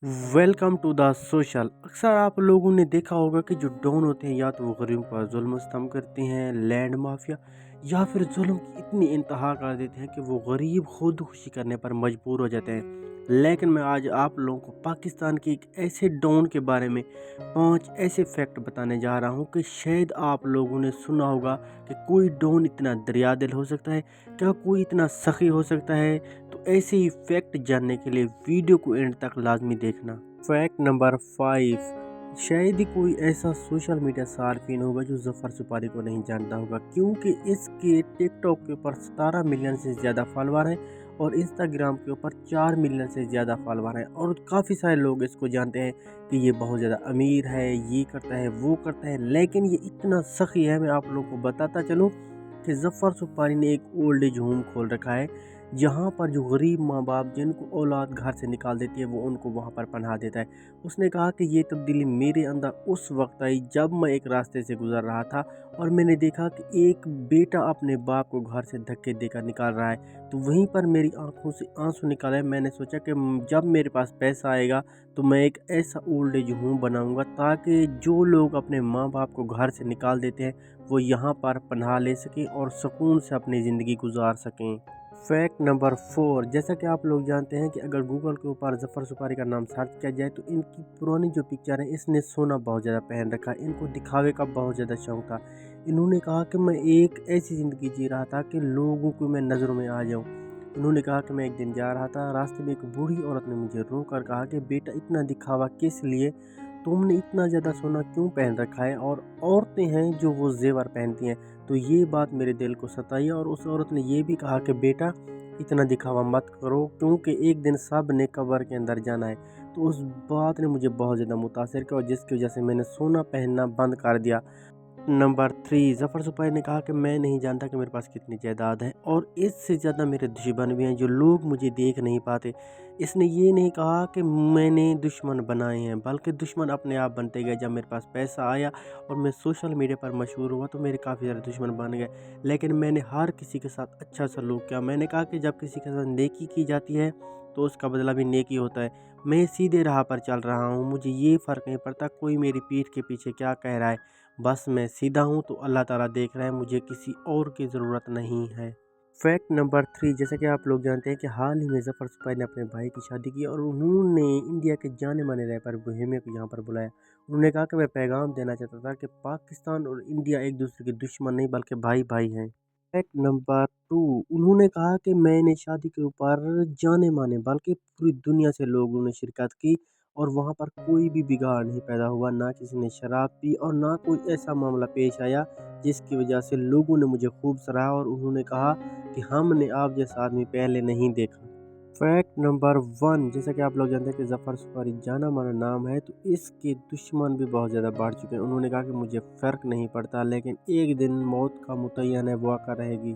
Welcome to the social. अक्सर आप लोगों ने देखा होगा कि जो डॉन होते हैं या तो वो गरीब पर जुल्म सितम करते हैं, लैंड माफिया, या फिर जुल्म की इतनी इंतहा कर देते हैं कि वो गरीब खुदकुशी करने पर मजबूर हो जाते हैं। लेकिन मैं आज आप लोगों को पाकिस्तान के एक ऐसे डॉन के बारे में 5 ऐसे फैक्ट बताने जा रहा हूँ कि शायद आप लोगों ने सुना होगा कि कोई डॉन इतना दरिया दिल हो सकता है, क्या कोई इतना सखी हो सकता है। तो ऐसे ही फैक्ट जानने के लिए वीडियो को एंड तक लाजमी देखना। फैक्ट नंबर 5, शायद ही कोई ऐसा सोशल मीडिया सार्फिन होगा जो जफर सुपारी को नहीं जानता होगा, क्योंकि इसके टिकटॉक के ऊपर 17 मिलियन से ज़्यादा फॉलोअर हैं और इंस्टाग्राम के ऊपर 4 मिलियन से ज़्यादा फॉलोअर हैं। और काफ़ी सारे लोग इसको जानते हैं कि ये बहुत ज़्यादा अमीर है, ये करता है, वो करता है, लेकिन ये इतना सखी है। मैं आप लोगों को बताता चलूँ कि जफर सुपारी ने एक ओल्ड एज होम खोल रखा है, जहाँ पर जो गरीब माँ बाप जिनको औलाद घर से निकाल देती है वो उनको वहाँ पर पनाह देता है। उसने कहा कि ये तब्दीली मेरे अंदर उस वक्त आई जब मैं एक रास्ते से गुजर रहा था और मैंने देखा कि एक बेटा अपने बाप को घर से धक्के देकर निकाल रहा है, तो वहीं पर मेरी आंखों से आंसू निकाले। मैंने सोचा कि जब मेरे पास पैसा आएगा तो मैं एक ऐसा ओल्ड एज होम बनाऊंगा ताकि जो लोग अपने माँ बाप को घर से निकाल देते हैं वो यहाँ पर पनाह ले सकें और सुकून से अपनी ज़िंदगी गुजार सकें। फैक्ट नंबर 4, जैसा कि आप लोग जानते हैं कि अगर गूगल के ऊपर जफर सुपारी का नाम सर्च किया जाए तो इनकी पुरानी जो पिक्चर है, इसने सोना बहुत ज़्यादा पहन रखा है। इनको दिखावे का बहुत ज़्यादा शौक था। इन्होंने कहा कि मैं एक ऐसी ज़िंदगी जी रहा था कि लोगों को मैं नज़रों में आ जाऊं। इन्होंने कहा कि मैं एक दिन जा रहा था, रास्ते में एक बूढ़ी औरत ने मुझे रोक कर कहा कि बेटा, इतना दिखावा किस लिए, तुमने इतना ज़्यादा सोना क्यों पहन रखा है, और औरतें हैं जो वो जेवर पहनती हैं। तो ये बात मेरे दिल को सताई और उस औरत ने ये भी कहा कि बेटा, इतना दिखावा मत करो, क्योंकि एक दिन सब ने कब्र के अंदर जाना है। तो उस बात ने मुझे बहुत ज़्यादा मुतासिर किया और जिसकी वजह से मैंने सोना पहनना बंद कर दिया। नंबर 3, जफर सुपारी ने कहा कि मैं नहीं जानता कि मेरे पास कितनी जायदाद है और इससे ज़्यादा मेरे दुश्मन भी हैं जो लोग मुझे देख नहीं पाते। इसने ये नहीं कहा कि मैंने दुश्मन बनाए हैं, बल्कि दुश्मन अपने आप बनते गए। जब मेरे पास पैसा आया और मैं सोशल मीडिया पर मशहूर हुआ तो मेरे काफ़ी सारे दुश्मन बन गए, लेकिन मैंने हर किसी के साथ अच्छा सलूक किया। मैंने कहा कि जब किसी के साथ नेकी की जाती है तो उसका बदला भी नेकी होता है। मैं सीधे राह पर चल रहा हूँ, मुझे ये फ़र्क नहीं पड़ता कोई मेरी पीठ के पीछे क्या कह रहा है। बस मैं सीधा हूँ तो अल्लाह ताला देख रहा है, मुझे किसी और की ज़रूरत नहीं है। फैक्ट नंबर 3, जैसा कि आप लोग जानते हैं कि हाल ही में ज़फर सुपारी ने अपने भाई की शादी की और उन्होंने इंडिया के जाने माने रैपर बोहेमिया को यहाँ पर बुलाया। उन्होंने कहा कि मैं पैगाम देना चाहता था कि पाकिस्तान और इंडिया एक दूसरे के दुश्मन नहीं बल्कि भाई भाई हैं। फैक्ट नंबर 2, उन्होंने कहा कि मैंने शादी के ऊपर जाने माने बल्कि पूरी दुनिया से लोगों ने शिरकत की और वहाँ पर कोई भी बिगाड़ नहीं पैदा हुआ, ना किसी ने शराब पी और ना कोई ऐसा मामला पेश आया जिसकी वजह से लोगों ने मुझे खूब सराहा। और उन्होंने कहा कि हमने आप जैसा आदमी पहले नहीं देखा। फैक्ट नंबर 1, जैसा कि आप लोग जानते हैं कि जफर सुपारी जाना माना नाम है, तो इसके दुश्मन भी बहुत ज़्यादा बढ़ चुके हैं। उन्होंने कहा कि मुझे फ़र्क नहीं पड़ता, लेकिन एक दिन मौत का मुतय्यन है, वो आकर रहेगी।